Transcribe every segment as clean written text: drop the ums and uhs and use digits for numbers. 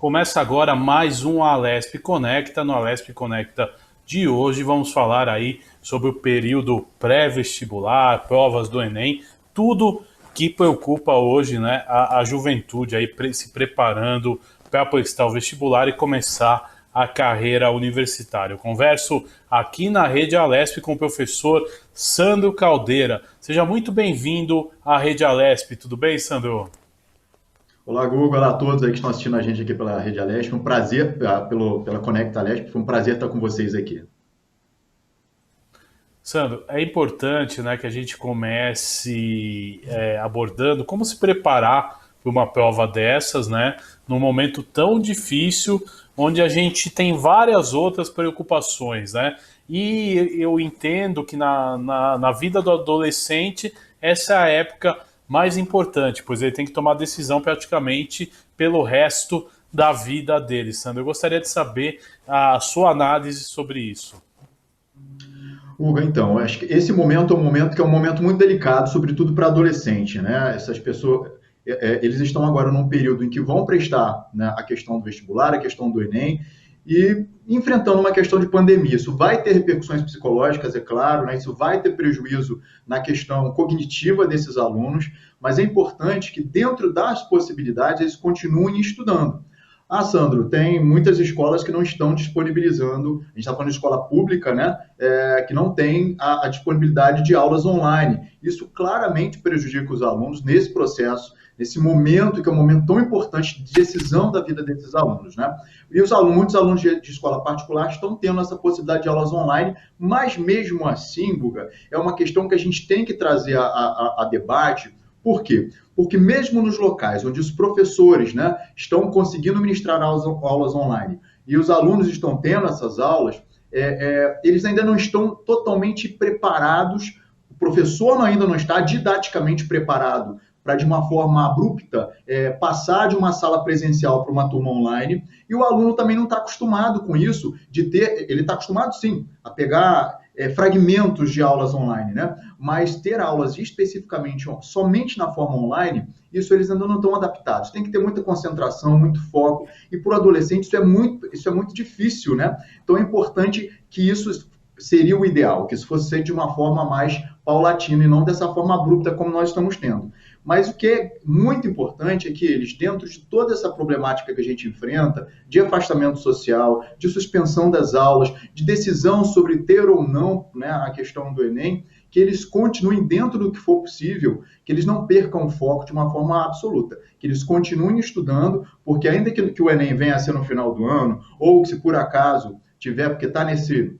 Começa agora mais um Alesp Conecta. No Alesp Conecta de hoje vamos falar aí sobre o período pré-vestibular, provas do Enem, tudo que preocupa hoje, né, a juventude aí se preparando para prestar o vestibular e começar a carreira universitária. Eu converso aqui na Rede Alesp com o professor Sandro Caldeira. Seja muito bem-vindo à Rede Alesp. Tudo bem, Sandro? Olá, Google. Olá a todos aí que estão assistindo a gente aqui pela Rede Alesp. Um prazer, pela Conecta Alesp. Foi um prazer estar com vocês aqui. Sandro, é importante, né, que a gente comece abordando como se preparar para uma prova dessas, né, num momento tão difícil, onde a gente tem várias outras preocupações, né? E eu entendo que na vida do adolescente essa é a época mais importante, pois ele tem que tomar decisão praticamente pelo resto da vida dele. Sandro, eu gostaria de saber a sua análise sobre isso. Hugo, então, acho que esse momento é um momento que é um momento muito delicado, sobretudo para adolescente, né? Essas pessoas, eles estão agora num período em que vão prestar, né, a questão do vestibular, a questão do Enem, e enfrentando uma questão de pandemia. Isso vai ter repercussões psicológicas, é claro, né? Isso vai ter prejuízo na questão cognitiva desses alunos, mas é importante que dentro das possibilidades eles continuem estudando. Ah, Sandro, tem muitas escolas que não estão disponibilizando, a gente está falando de escola pública, né? Que não tem a disponibilidade de aulas online. Isso claramente prejudica os alunos nesse processo, nesse momento, que é um momento tão importante de decisão da vida desses alunos, né? E muitos alunos de escola particular estão tendo essa possibilidade de aulas online, mas mesmo assim, Guga, é uma questão que a gente tem que trazer a debate. Por quê? Porque mesmo nos locais onde os professores, né, estão conseguindo ministrar aulas online e os alunos estão tendo essas aulas, eles ainda não estão totalmente preparados, o professor ainda não está didaticamente preparado para, de uma forma abrupta, passar de uma sala presencial para uma turma online, e o aluno também não está acostumado com isso, ele está acostumado sim a pegar fragmentos de aulas online, né? Mas ter aulas especificamente somente na forma online, isso eles ainda não estão adaptados. Tem que ter muita concentração, muito foco, e para o adolescente isso é muito difícil, né? Então é importante que isso seria o ideal, que isso fosse de uma forma mais paulatina e não dessa forma abrupta como nós estamos tendo. Mas o que é muito importante é que eles, dentro de toda essa problemática que a gente enfrenta, de afastamento social, de suspensão das aulas, de decisão sobre ter ou não, né, a questão do Enem, que eles continuem dentro do que for possível, que eles não percam o foco de uma forma absoluta, que eles continuem estudando, porque ainda que o Enem venha a ser no final do ano, ou se por acaso tiver, porque está nesse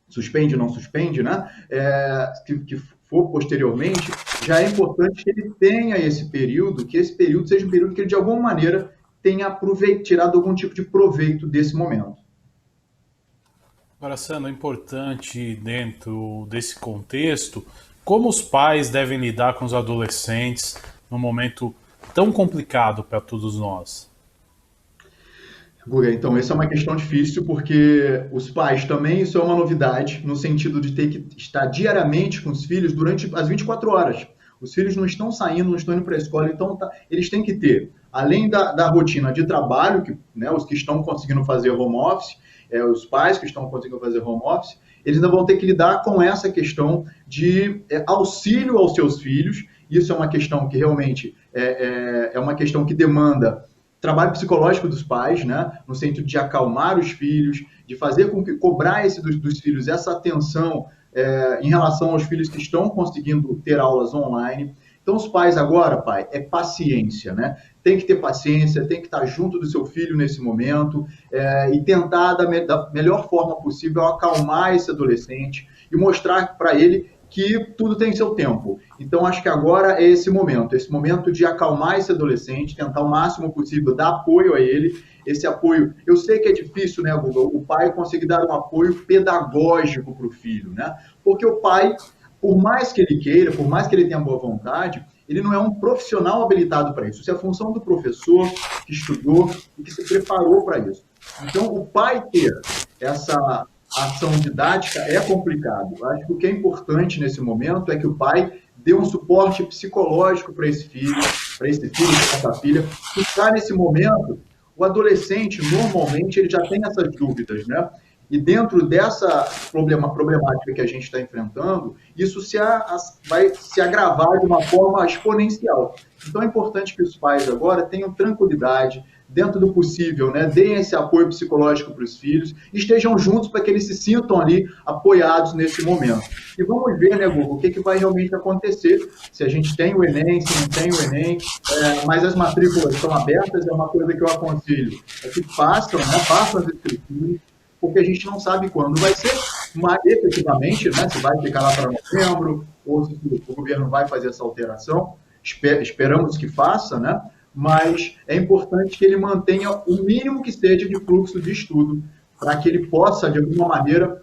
suspende, não suspende, né? Que for posteriormente, já é importante que ele tenha esse período, que esse período seja um período que ele, de alguma maneira, tenha tirado algum tipo de proveito desse momento. Agora, Sandro, é importante dentro desse contexto, como os pais devem lidar com os adolescentes num momento tão complicado para todos nós? Guga, então, essa é uma questão difícil, porque os pais também, isso é uma novidade, no sentido de ter que estar diariamente com os filhos durante as 24 horas. Os filhos não estão saindo, não estão indo para a escola, então eles têm que ter, além da rotina de trabalho, que, né, os que estão conseguindo fazer home office, os pais que estão conseguindo fazer home office, eles ainda vão ter que lidar com essa questão de auxílio aos seus filhos. Isso é uma questão que realmente é uma questão que demanda trabalho psicológico dos pais, né, no sentido de acalmar os filhos, de fazer com que cobrar dos filhos essa atenção em relação aos filhos que estão conseguindo ter aulas online. Então, os pais agora, pai, é paciência, né? Tem que ter paciência, tem que estar junto do seu filho nesse momento e tentar, da melhor forma possível, acalmar esse adolescente e mostrar para ele que tudo tem seu tempo. Então, acho que agora é esse momento de acalmar esse adolescente, tentar o máximo possível dar apoio a ele. Esse apoio, eu sei que é difícil, né, Google, o pai conseguir dar um apoio pedagógico para o filho, né? Porque o pai, por mais que ele queira, por mais que ele tenha boa vontade, ele não é um profissional habilitado para isso. Isso é a função do professor que estudou e que se preparou para isso. Então, o pai ter essa ação didática é complicado. Eu acho que o que é importante nesse momento é que o pai dê um suporte psicológico para esse filho, para essa filha, ficar nesse momento O adolescente, normalmente, ele já tem essas dúvidas, né? E dentro dessa problemática que a gente está enfrentando, isso vai se agravar de uma forma exponencial. Então é importante que os pais agora tenham tranquilidade, dentro do possível, né, deem esse apoio psicológico para os filhos, e estejam juntos para que eles se sintam ali apoiados nesse momento. E vamos ver, né, Google, o que vai realmente acontecer, se a gente tem o Enem, se não tem o Enem, mas as matrículas estão abertas, é uma coisa que eu aconselho, é que façam, né, façam as inscrições, porque a gente não sabe quando vai ser, mas efetivamente, né, se vai ficar lá para novembro, ou se o governo vai fazer essa alteração, esperamos que faça, né? Mas é importante que ele mantenha o mínimo que seja de fluxo de estudo, para que ele possa, de alguma maneira,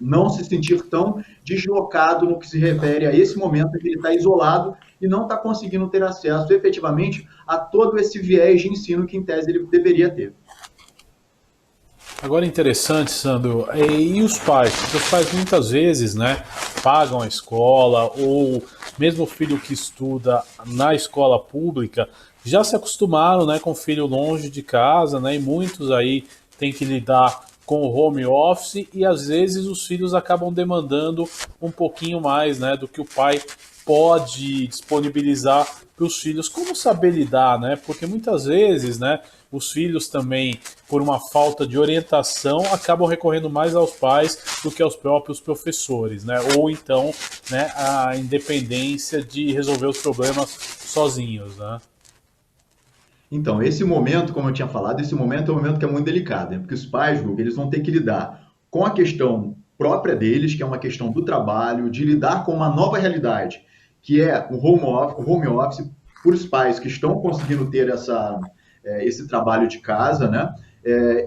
não se sentir tão deslocado no que se refere a esse momento em que ele está isolado e não está conseguindo ter acesso, efetivamente, a todo esse viés de ensino que, em tese, ele deveria ter. Agora interessante, Sandro, e os pais? Porque os pais muitas vezes, né, pagam a escola, ou mesmo o filho que estuda na escola pública já se acostumaram, né, com o filho longe de casa, né, e muitos aí têm que lidar com o home office e às vezes os filhos acabam demandando um pouquinho mais, né, do que o pai pode disponibilizar para os filhos. Como saber lidar, né? Porque muitas vezes, né, os filhos também, por uma falta de orientação, acabam recorrendo mais aos pais do que aos próprios professores, né? Ou então, né, a independência de resolver os problemas sozinhos, né? Então, esse momento, como eu tinha falado, esse momento é um momento que é muito delicado, né? Porque os pais, Google, eles vão ter que lidar com a questão própria deles, que é uma questão do trabalho, de lidar com uma nova realidade, que é o home office para os pais que estão conseguindo ter esse trabalho de casa, né?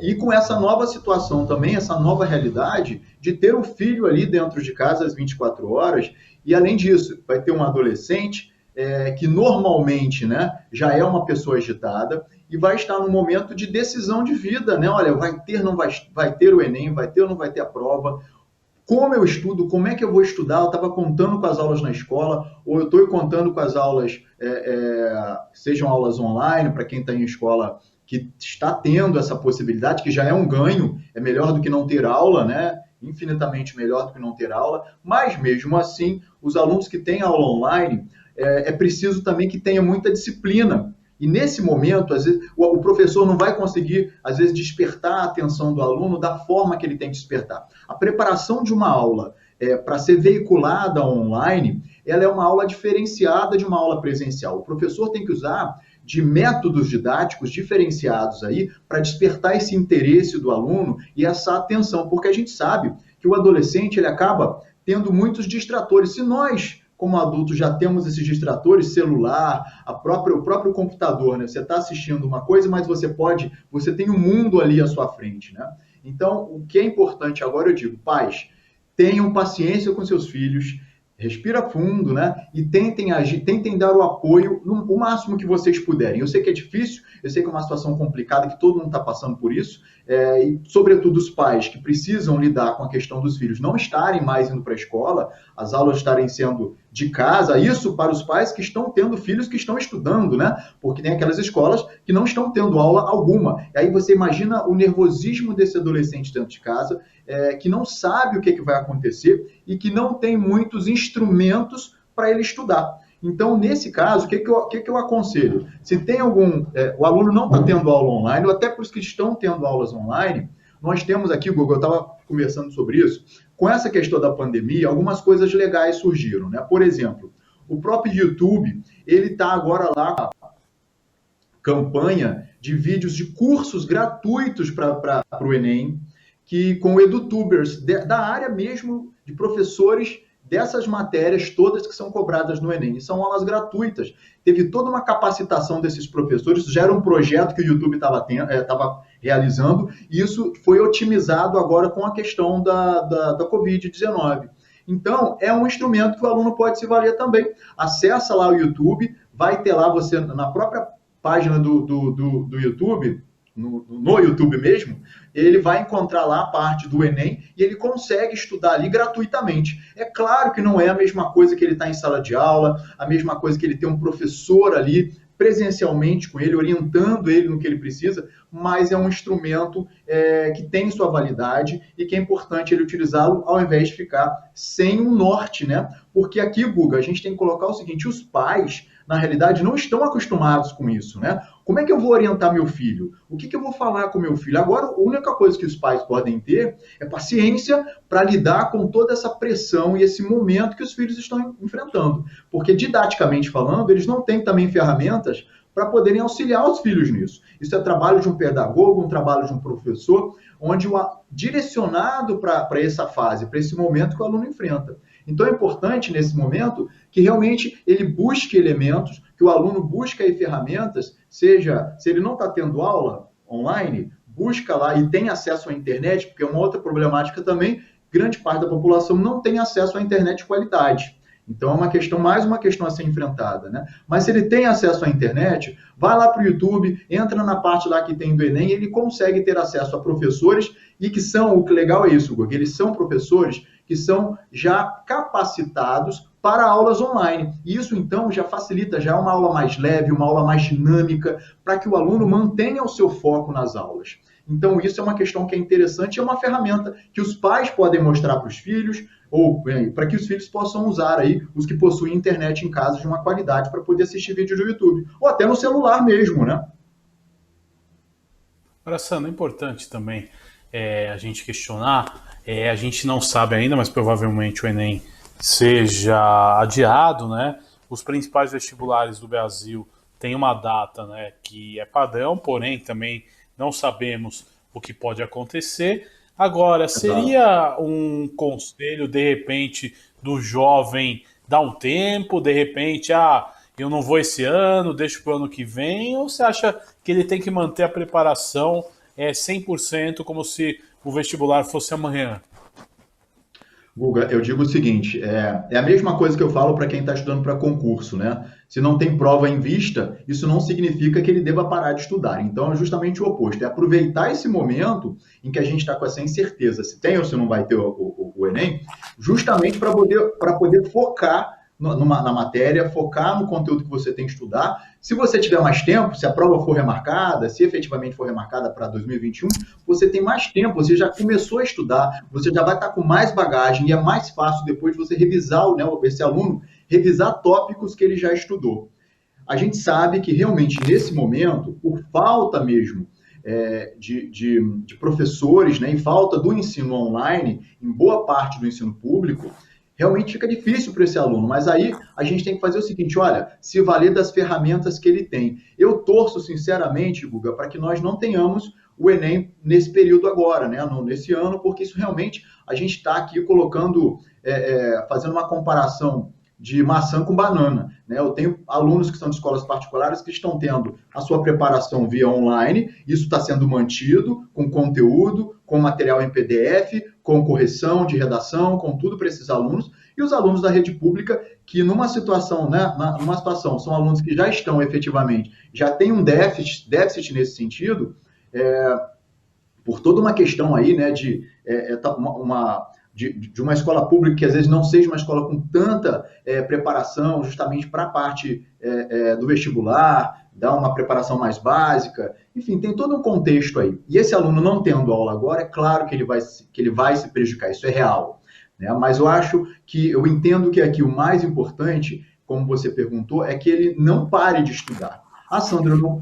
E com essa nova situação também, essa nova realidade de ter um filho ali dentro de casa às 24 horas, e além disso, vai ter um adolescente que normalmente, né, já é uma pessoa agitada e vai estar num momento de decisão de vida, né? Olha, vai ter, não vai ter o Enem, vai ter ou não vai ter a prova, como eu estudo, como é que eu vou estudar, eu estava contando com as aulas na escola, ou eu estou contando com as aulas, sejam aulas online, para quem está em escola que está tendo essa possibilidade, que já é um ganho, é melhor do que não ter aula, né? Infinitamente melhor do que não ter aula, mas mesmo assim, os alunos que têm aula online, é preciso também que tenha muita disciplina. E nesse momento, às vezes, o professor não vai conseguir, às vezes, despertar a atenção do aluno da forma que ele tem que despertar. A preparação de uma aula para ser veiculada online, ela é uma aula diferenciada de uma aula presencial. O professor tem que usar de métodos didáticos diferenciados aí para despertar esse interesse do aluno e essa atenção, porque a gente sabe que o adolescente ele acaba tendo muitos distratores. Se nós, como adultos, já temos esses distratores, celular, o próprio computador, né? Você está assistindo uma coisa, mas você tem um mundo ali à sua frente, né? Então, o que é importante agora, eu digo, pais, tenham paciência com seus filhos, respira fundo, né? E tentem agir, tentem dar o apoio o máximo que vocês puderem. Eu sei que é difícil, eu sei que é uma situação complicada, que todo mundo está passando por isso, e sobretudo os pais que precisam lidar com a questão dos filhos não estarem mais indo para a escola, as aulas estarem sendo de casa, isso para os pais que estão tendo filhos que estão estudando, né? Porque tem aquelas escolas que não estão tendo aula alguma. E aí você imagina o nervosismo desse adolescente dentro de casa, que não sabe o que vai acontecer e que não tem muitos instrumentos para ele estudar. Então, nesse caso, o que eu aconselho? Se tem o aluno não está tendo aula online, ou até para os que estão tendo aulas online, nós temos aqui, Google, eu estava conversando sobre isso, com essa questão da pandemia, algumas coisas legais surgiram, né? Por exemplo, o próprio YouTube, ele está agora lá com a campanha de vídeos de cursos gratuitos para o Enem, que com edutubers da área mesmo, de professores dessas matérias todas que são cobradas no Enem. E são aulas gratuitas. Teve toda uma capacitação desses professores, já era um projeto que o YouTube estava realizando, e isso foi otimizado agora com a questão da Covid-19. Então, é um instrumento que o aluno pode se valer também. Acessa lá o YouTube, vai ter lá você, na própria página do YouTube, no YouTube mesmo, ele vai encontrar lá a parte do Enem e ele consegue estudar ali gratuitamente. É claro que não é a mesma coisa que ele está em sala de aula, a mesma coisa que ele tem um professor ali presencialmente com ele, orientando ele no que ele precisa, mas é um instrumento que tem sua validade e que é importante ele utilizá-lo ao invés de ficar sem um norte, né? Porque aqui, Guga, a gente tem que colocar o seguinte, os pais, na realidade, não estão acostumados com isso, né? Como é que eu vou orientar meu filho? O que eu vou falar com meu filho? Agora, a única coisa que os pais podem ter é paciência para lidar com toda essa pressão e esse momento que os filhos estão enfrentando. Porque, didaticamente falando, eles não têm também ferramentas para poderem auxiliar os filhos nisso. Isso é trabalho de um pedagogo, um trabalho de um professor, onde direcionado para essa fase, para esse momento que o aluno enfrenta. Então é importante, nesse momento, que realmente ele busque elementos, que o aluno busque aí ferramentas, seja, se ele não está tendo aula online, busca lá e tem acesso à internet, porque é uma outra problemática também, grande parte da população não tem acesso à internet de qualidade. Então, mais uma questão a ser enfrentada, né? Mas se ele tem acesso à internet, vai lá para o YouTube, entra na parte lá que tem do Enem, ele consegue ter acesso a professores e que são, o que legal é isso, Guga, eles são professores que são já capacitados para aulas online. E isso, então, já facilita, já é uma aula mais leve, uma aula mais dinâmica, para que o aluno mantenha o seu foco nas aulas. Então, isso é uma questão que é interessante, é uma ferramenta que os pais podem mostrar para os filhos, ou para que os filhos possam usar aí, os que possuem internet em casa de uma qualidade para poder assistir vídeo do YouTube, ou até no celular mesmo, né? Agora, Sandro, é importante também a gente questionar, a gente não sabe ainda, mas provavelmente o Enem seja adiado, né? Os principais vestibulares do Brasil têm uma data, né, que é padrão, porém também não sabemos o que pode acontecer. Agora, seria um conselho, de repente, do jovem dar um tempo, de repente, eu não vou esse ano, deixo para o ano que vem, ou você acha que ele tem que manter a preparação 100%, como se o vestibular fosse amanhã? Guga, eu digo o seguinte, é a mesma coisa que eu falo para quem está estudando para concurso, né? Se não tem prova em vista, isso não significa que ele deva parar de estudar. Então, é justamente o oposto, é aproveitar esse momento em que a gente está com essa incerteza, se tem ou se não vai ter o Enem, justamente para poder focar na matéria, focar no conteúdo que você tem que estudar. Se você tiver mais tempo, se a prova for remarcada, se efetivamente for remarcada para 2021, você tem mais tempo, você já começou a estudar, você já vai estar com mais bagagem e é mais fácil depois de você revisar, né, esse aluno, revisar tópicos que ele já estudou. A gente sabe que realmente nesse momento, por falta mesmo de professores, né, em falta do ensino online, em boa parte do ensino público, realmente fica difícil para esse aluno, mas aí a gente tem que fazer o seguinte, olha, se valer das ferramentas que ele tem. Eu torço sinceramente, Guga, para que nós não tenhamos o Enem nesse período agora, né, nesse ano, porque isso realmente, a gente está aqui colocando, fazendo uma comparação de maçã com banana, né? Eu tenho alunos que são de escolas particulares que estão tendo a sua preparação via online, isso está sendo mantido com conteúdo, com material em PDF, com correção de redação, com tudo para esses alunos, e os alunos da rede pública que numa situação, né, são alunos que já estão efetivamente, já tem um déficit nesse sentido, por toda uma questão aí, né, de uma escola pública que às vezes não seja uma escola com tanta preparação justamente para a parte do vestibular, dar uma preparação mais básica, enfim, tem todo um contexto aí. E esse aluno não tendo aula agora, é claro que ele vai se prejudicar, isso é real, né? Mas eu entendo que aqui o mais importante, como você perguntou, é que ele não pare de estudar. Sandro,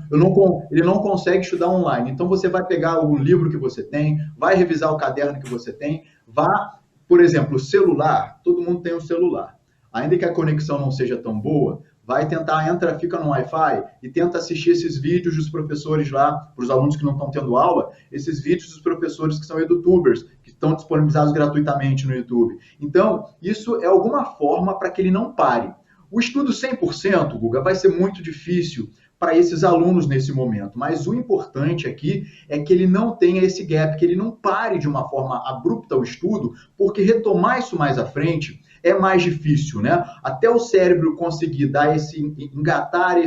ele não consegue estudar online, então você vai pegar o livro que você tem, vai revisar o caderno que você tem, por exemplo, o celular, todo mundo tem um celular. Ainda que a conexão não seja tão boa, vai tentar, fica no Wi-Fi e tenta assistir esses vídeos dos professores lá, para os alunos que não estão tendo aula, esses vídeos dos professores que são edutubers, que estão disponibilizados gratuitamente no YouTube. Então, isso é alguma forma para que ele não pare. O estudo 100%, Guga, vai ser muito difícil para esses alunos nesse momento, mas o importante aqui é que ele não tenha esse gap, que ele não pare de uma forma abrupta o estudo, porque retomar isso mais à frente é mais difícil, né? Até o cérebro conseguir engatar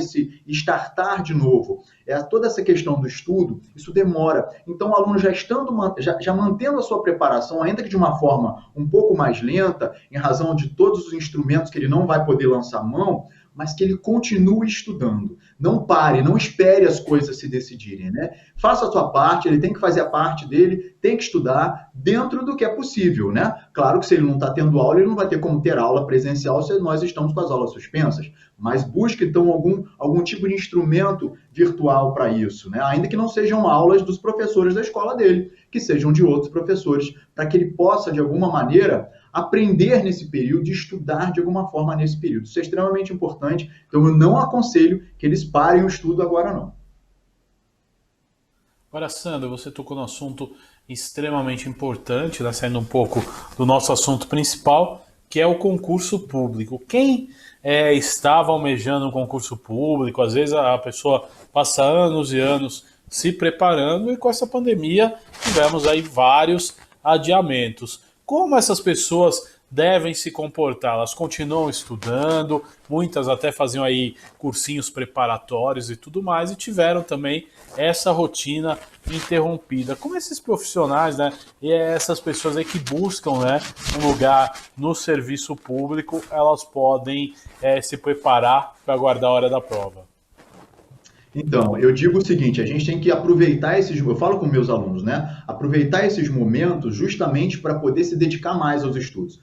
startar de novo, toda essa questão do estudo, isso demora. Então, o aluno já mantendo a sua preparação, ainda que de uma forma um pouco mais lenta, em razão de todos os instrumentos que ele não vai poder lançar mão, mas que ele continue estudando. Não pare, não espere as coisas se decidirem, né? Faça a sua parte, ele tem que fazer a parte dele, tem que estudar dentro do que é possível, né? Claro que se ele não está tendo aula, ele não vai ter como ter aula presencial se nós estamos com as aulas suspensas, mas busque então algum tipo de instrumento virtual para isso, né? Ainda que não sejam aulas dos professores da escola dele, que sejam de outros professores, para que ele possa, de alguma maneira, aprender nesse período e estudar de alguma forma nesse período. Isso é extremamente importante, então eu não aconselho que eles parem o estudo agora, não. Agora, Sandra, você tocou no assunto extremamente importante, né, saindo um pouco do nosso assunto principal, que é o concurso público. Quem estava almejando um concurso público, às vezes a pessoa passa anos e anos se preparando e com essa pandemia tivemos aí vários adiamentos. Como essas pessoas devem se comportar? Elas continuam estudando, muitas até faziam aí cursinhos preparatórios e tudo mais, e tiveram também essa rotina interrompida. Como esses profissionais, né, e essas pessoas aí que buscam, né, um lugar no serviço público, elas podem se preparar para aguardar a hora da prova? Então, eu digo o seguinte, a gente tem que aproveitar eu falo com meus alunos, né? Aproveitar esses momentos justamente para poder se dedicar mais aos estudos.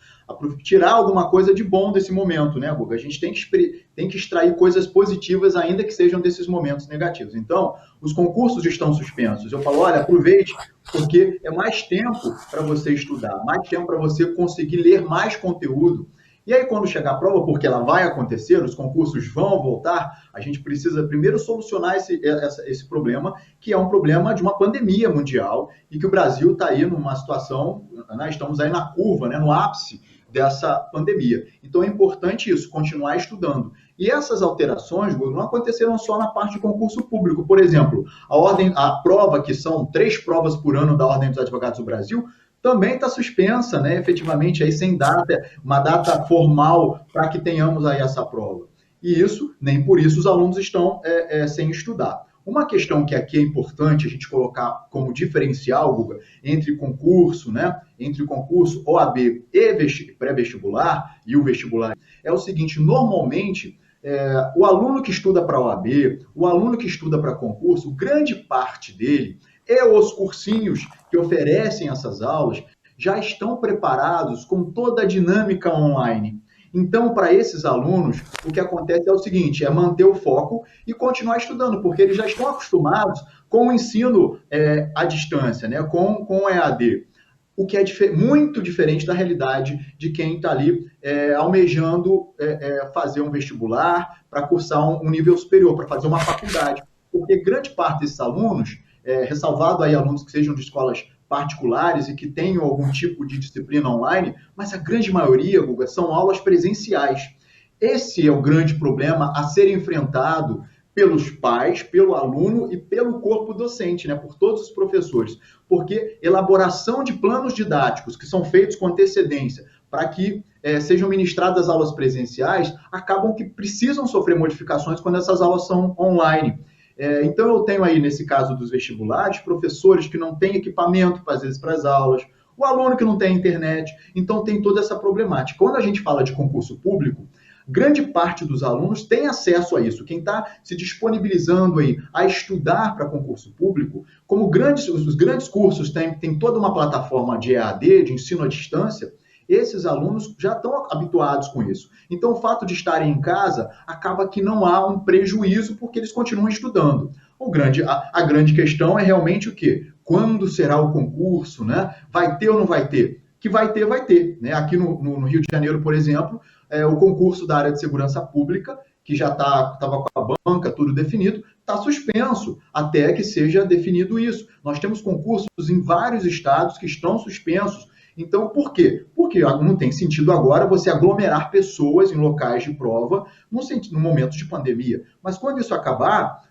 Tirar alguma coisa de bom desse momento, né, Guga? A gente tem que extrair coisas positivas, ainda que sejam desses momentos negativos. Então, os concursos estão suspensos. Eu falo, olha, aproveite, porque é mais tempo para você estudar, mais tempo para você conseguir ler mais conteúdo. E aí, quando chegar a prova, porque ela vai acontecer, os concursos vão voltar, a gente precisa primeiro solucionar esse problema, que é um problema de uma pandemia mundial, e que o Brasil está aí numa situação, né, estamos aí na curva, né, no ápice dessa pandemia. Então é importante isso, continuar estudando. E essas alterações, não aconteceram só na parte de concurso público. Por exemplo, a prova, que são 3 provas por ano da Ordem dos Advogados do Brasil, também está suspensa, né, efetivamente, aí sem data, uma data formal para que tenhamos aí essa prova. E isso, nem por isso, os alunos estão sem estudar. Uma questão que aqui é importante a gente colocar como diferencial, Guga, entre concurso, né, entre o concurso OAB e pré-vestibular e o vestibular, é o seguinte, normalmente, o aluno que estuda para OAB, o aluno que estuda para concurso, grande parte dele os cursinhos que oferecem essas aulas já estão preparados com toda a dinâmica online. Então, para esses alunos, o que acontece é o seguinte, é manter o foco e continuar estudando, porque eles já estão acostumados com o ensino à distância, né? com o EAD. O que é muito diferente da realidade de quem está ali almejando fazer um vestibular para cursar um nível superior, para fazer uma faculdade. Porque grande parte desses alunos ressalvado aí alunos que sejam de escolas particulares e que tenham algum tipo de disciplina online, mas a grande maioria, Guga, são aulas presenciais. Esse é o grande problema a ser enfrentado pelos pais, pelo aluno e pelo corpo docente, né, por todos os professores, porque elaboração de planos didáticos que são feitos com antecedência para que sejam ministradas aulas presenciais, acabam que precisam sofrer modificações quando essas aulas são online. Então, eu tenho aí, nesse caso dos vestibulares, professores que não têm equipamento, às vezes, para as aulas, o aluno que não tem internet, então tem toda essa problemática. Quando a gente fala de concurso público, grande parte dos alunos tem acesso a isso. Quem está se disponibilizando aí a estudar para concurso público, como os grandes cursos têm toda uma plataforma de EAD, de ensino à distância, esses alunos já estão habituados com isso. Então, o fato de estarem em casa acaba que não há um prejuízo porque eles continuam estudando. A grande questão é realmente o quê? Quando será o concurso, né? Vai ter ou não vai ter? Que vai ter, vai ter. Né? Aqui no Rio de Janeiro, por exemplo, o concurso da área de segurança pública, que já estava com a banca, tudo definido, está suspenso até que seja definido isso. Nós temos concursos em vários estados que estão suspensos. Então, por quê? Porque não tem sentido agora você aglomerar pessoas em locais de prova no momento de pandemia. Mas quando isso acabar,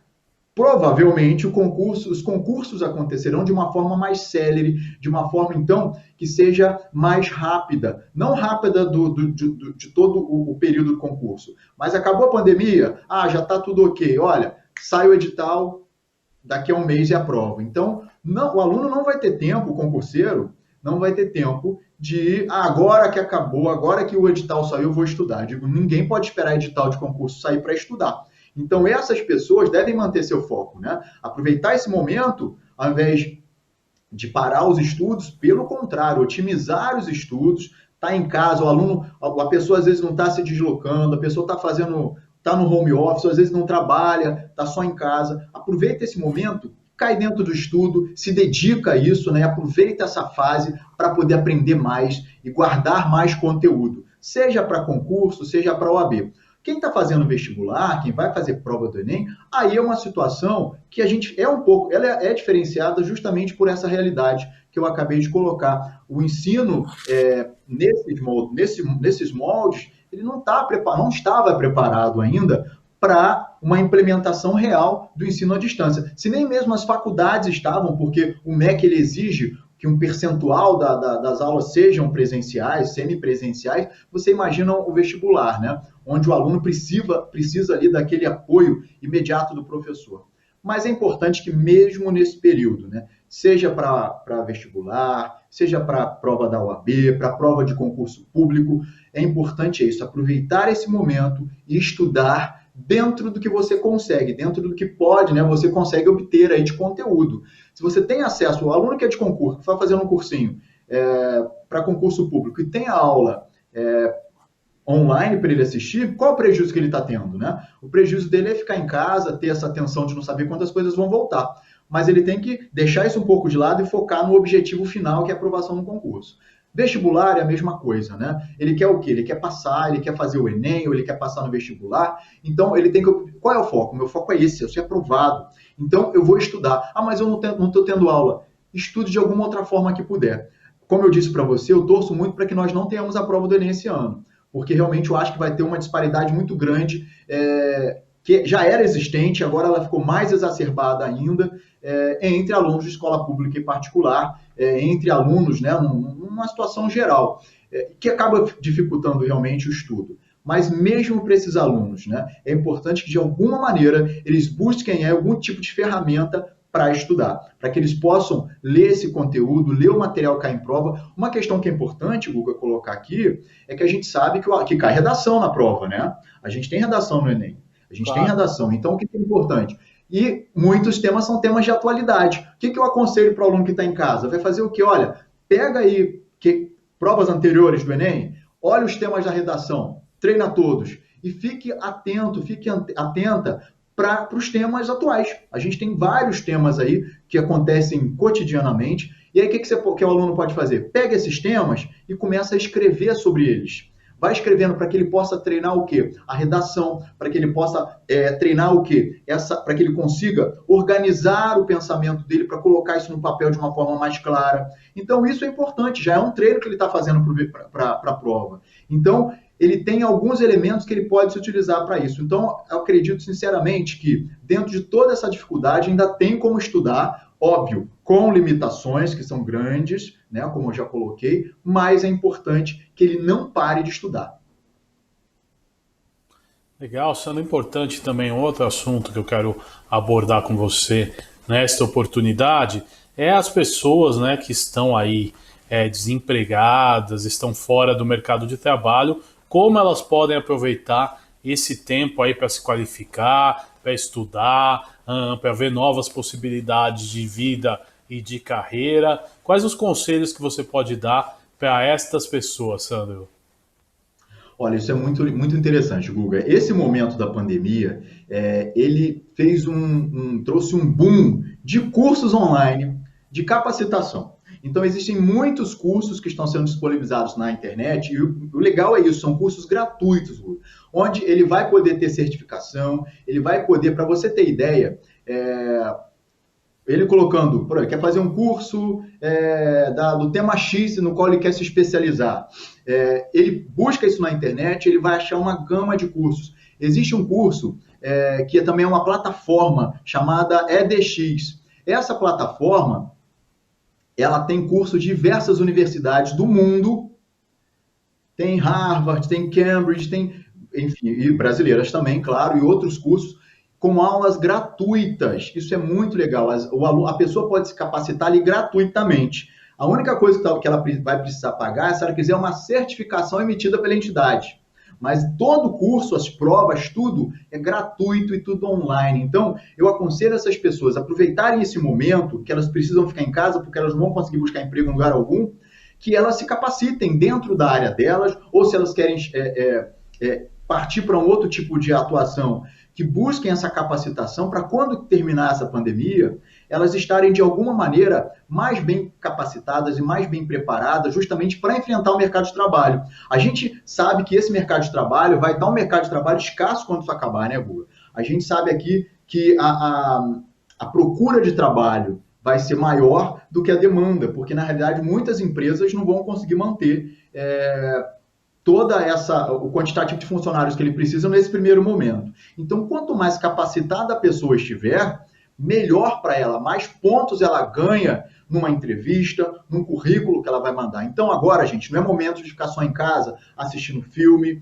provavelmente os concursos acontecerão de uma forma mais célere, de uma forma, então, que seja mais rápida. Não rápida de todo o período do concurso. Mas acabou a pandemia? Já está tudo ok. Olha, sai o edital, daqui a um mês é a prova. Então, o aluno não vai ter tempo, o concurseiro, não vai ter tempo de, agora que acabou, agora que o edital saiu, eu vou estudar. Eu digo, ninguém pode esperar edital de concurso sair para estudar. Então, essas pessoas devem manter seu foco, né? Aproveitar esse momento, ao invés de parar os estudos, pelo contrário, otimizar os estudos, tá em casa, o aluno, a pessoa às vezes não está se deslocando, a pessoa está no home office, às vezes não trabalha, está só em casa. Aproveita esse momento, cai dentro do estudo, se dedica a isso, né? Aproveita essa fase para poder aprender mais e guardar mais conteúdo, seja para concurso, seja para OAB. Quem está fazendo vestibular, quem vai fazer prova do Enem, aí é uma situação que a gente ela é diferenciada justamente por essa realidade que eu acabei de colocar. O ensino, nesses moldes, ele não estava preparado ainda para uma implementação real do ensino à distância. Se nem mesmo as faculdades estavam, porque o MEC ele exige que um percentual das aulas sejam presenciais, semipresenciais, você imagina o vestibular, né? Onde o aluno precisa ali daquele apoio imediato do professor. Mas é importante que mesmo nesse período, né, seja para vestibular, seja para a prova da OAB, para a prova de concurso público, é importante isso, aproveitar esse momento e estudar dentro do que você consegue, dentro do que pode, né, você consegue obter aí de conteúdo. Se você tem acesso, o aluno que é de concurso, que vai fazendo um cursinho para concurso público e tem a aula online para ele assistir, qual o prejuízo que ele está tendo, né? O prejuízo dele é ficar em casa, ter essa tensão de não saber quantas coisas vão voltar. Mas ele tem que deixar isso um pouco de lado e focar no objetivo final, que é a aprovação no concurso. Vestibular é a mesma coisa, né? Ele quer o quê? Ele quer passar, ele quer fazer o Enem, ou ele quer passar no vestibular. Então, ele tem que... Qual é o foco? Meu foco é esse, eu ser aprovado. Então, eu vou estudar. Mas eu não estou tendo aula. Estude de alguma outra forma que puder. Como eu disse para você, eu torço muito para que nós não tenhamos a prova do Enem esse ano. Porque realmente eu acho que vai ter uma disparidade muito grande, que já era existente, agora ela ficou mais exacerbada ainda, entre alunos de escola pública e particular, entre alunos, né, numa situação geral, que acaba dificultando realmente o estudo. Mas mesmo para esses alunos, né, é importante que de alguma maneira eles busquem algum tipo de ferramenta para estudar, para que eles possam ler esse conteúdo, ler o material que cai em prova. Uma questão que é importante, Guga, colocar aqui, é que a gente sabe que cai redação na prova, né? A gente tem redação no Enem, a gente tem redação. Então, o que é importante? E muitos temas são temas de atualidade. O que eu aconselho para o aluno que está em casa? Vai fazer o quê? Olha, pega aí provas anteriores do Enem, olha os temas da redação, treina todos e fique atento, fique atenta para os temas atuais. A gente tem vários temas aí que acontecem cotidianamente, e aí o que o aluno pode fazer? Pega esses temas e começa a escrever sobre eles. Vai escrevendo para que ele possa treinar o quê? A redação, para que ele possa treinar o quê? Para que ele consiga organizar o pensamento dele, para colocar isso no papel de uma forma mais clara. Então, isso é importante, já é um treino que ele está fazendo para a prova. Então, ele tem alguns elementos que ele pode se utilizar para isso. Então, eu acredito sinceramente que, dentro de toda essa dificuldade, ainda tem como estudar, óbvio, com limitações que são grandes, né, como eu já coloquei, mas é importante que ele não pare de estudar. Legal, sendo importante também outro assunto que eu quero abordar com você nesta oportunidade, é as pessoas, né, que estão aí desempregadas, estão fora do mercado de trabalho, como elas podem aproveitar esse tempo aí para se qualificar, para estudar, para ver novas possibilidades de vida e de carreira. Quais os conselhos que você pode dar para estas pessoas, Sandro? Olha, isso é muito, muito interessante, Guga. Esse momento da pandemia, ele trouxe um boom de cursos online, de capacitação. Então, existem muitos cursos que estão sendo disponibilizados na internet, e o legal é isso, são cursos gratuitos, Guga, onde ele vai poder ter certificação, ele vai poder, para você ter ideia, ele colocando, por exemplo, quer fazer um curso do tema X no qual ele quer se especializar. Ele busca isso na internet, ele vai achar uma gama de cursos. Existe um curso que também é uma plataforma chamada EDX. Essa plataforma, ela tem cursos de diversas universidades do mundo, tem Harvard, tem Cambridge, enfim, e brasileiras também, claro, e outros cursos, com aulas gratuitas. Isso é muito legal. A pessoa pode se capacitar ali gratuitamente. A única coisa que ela vai precisar pagar é se ela quiser uma certificação emitida pela entidade. Mas todo o curso, as provas, tudo é gratuito e tudo online. Então, eu aconselho essas pessoas a aproveitarem esse momento que elas precisam ficar em casa porque elas não vão conseguir buscar emprego em lugar algum, que elas se capacitem dentro da área delas, ou se elas querem partir para um outro tipo de atuação, que busquem essa capacitação para quando terminar essa pandemia, elas estarem de alguma maneira mais bem capacitadas e mais bem preparadas justamente para enfrentar o mercado de trabalho. A gente sabe que esse mercado de trabalho vai estar um mercado de trabalho escasso quando isso acabar, né, Guga? A gente sabe aqui que a procura de trabalho vai ser maior do que a demanda, porque na realidade muitas empresas não vão conseguir manter toda o quantitativo de funcionários que ele precisa nesse primeiro momento. Então, quanto mais capacitada a pessoa estiver, melhor para ela, mais pontos ela ganha numa entrevista, num currículo que ela vai mandar. Então, agora, gente, não é momento de ficar só em casa assistindo filme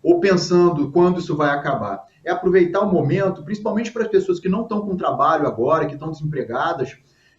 ou pensando quando isso vai acabar. É aproveitar o momento, principalmente para as pessoas que não estão com trabalho agora, que estão desempregadas,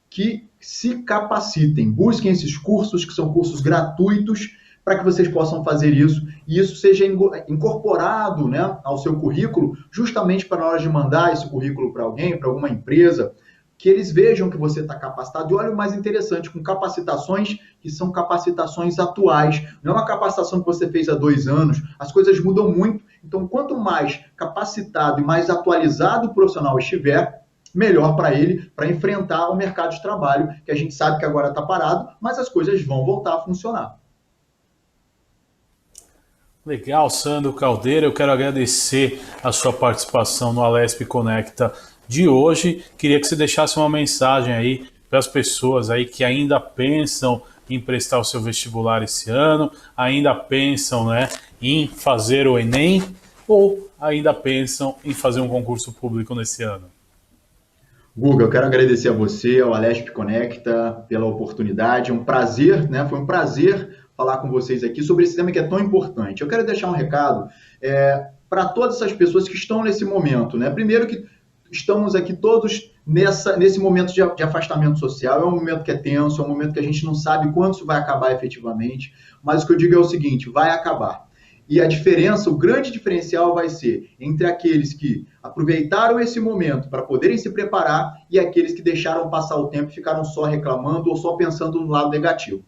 que se capacitem, busquem esses cursos, que são cursos gratuitos, para que vocês possam fazer isso, e isso seja incorporado, né, ao seu currículo, justamente para na hora de mandar esse currículo para alguém, para alguma empresa, que eles vejam que você está capacitado. E olha o mais interessante, com capacitações que são capacitações atuais, não é uma capacitação que você fez há 2 anos, as coisas mudam muito, então quanto mais capacitado e mais atualizado o profissional estiver, melhor para ele, para enfrentar o mercado de trabalho, que a gente sabe que agora está parado, mas as coisas vão voltar a funcionar. Legal, Sandro Caldeira, eu quero agradecer a sua participação no Alesp Conecta de hoje. Queria que você deixasse uma mensagem aí para as pessoas aí que ainda pensam em prestar o seu vestibular esse ano, ainda pensam, né, em fazer o Enem ou ainda pensam em fazer um concurso público nesse ano. Guga, eu quero agradecer a você, ao Alesp Conecta, pela oportunidade. É um prazer, né? Foi um prazer falar com vocês aqui sobre esse tema que é tão importante. Eu quero deixar um recado para todas essas pessoas que estão nesse momento, né? Primeiro que estamos aqui todos nesse momento de afastamento social. É um momento que é tenso, é um momento que a gente não sabe quando isso vai acabar efetivamente, mas o que eu digo é o seguinte, vai acabar. E a diferença, o grande diferencial vai ser entre aqueles que aproveitaram esse momento para poderem se preparar e aqueles que deixaram passar o tempo e ficaram só reclamando ou só pensando no lado negativo.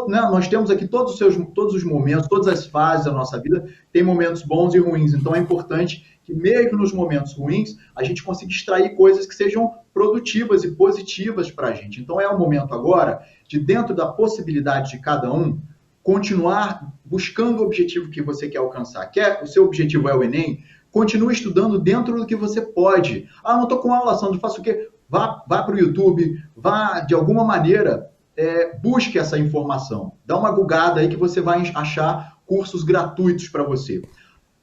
Nós temos aqui todos os momentos, todas as fases da nossa vida, tem momentos bons e ruins. Então é importante que mesmo nos momentos ruins, a gente consiga extrair coisas que sejam produtivas e positivas para a gente. Então é o momento agora de, dentro da possibilidade de cada um, continuar buscando o objetivo que você quer alcançar. O seu objetivo é o Enem? Continue estudando dentro do que você pode. Ah, não estou com aula, Sandro, faço o quê? Vá para o YouTube, vá de alguma maneira, busque essa informação. Dá uma googada aí que você vai achar cursos gratuitos para você.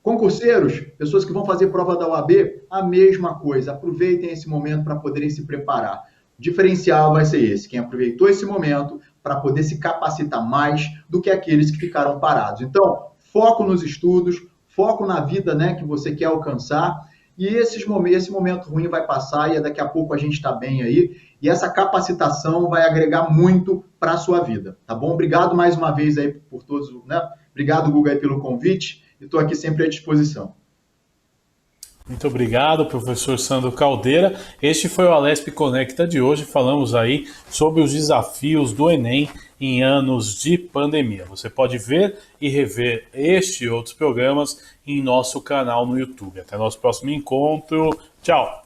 Concurseiros, pessoas que vão fazer prova da OAB, a mesma coisa. Aproveitem esse momento para poderem se preparar. O diferencial vai ser esse, quem aproveitou esse momento para poder se capacitar mais do que aqueles que ficaram parados. Então, foco nos estudos, foco na vida, né, que você quer alcançar, e esse momento ruim vai passar e daqui a pouco a gente está bem aí, e essa capacitação vai agregar muito para a sua vida, tá bom? Obrigado mais uma vez aí por todos, né? Obrigado, Guga, aí pelo convite, e estou aqui sempre à disposição. Muito obrigado, professor Sandro Caldeira. Este foi o Alesp Conecta de hoje. Falamos aí sobre os desafios do Enem em anos de pandemia. Você pode ver e rever este e outros programas em nosso canal no YouTube. Até nosso próximo encontro. Tchau!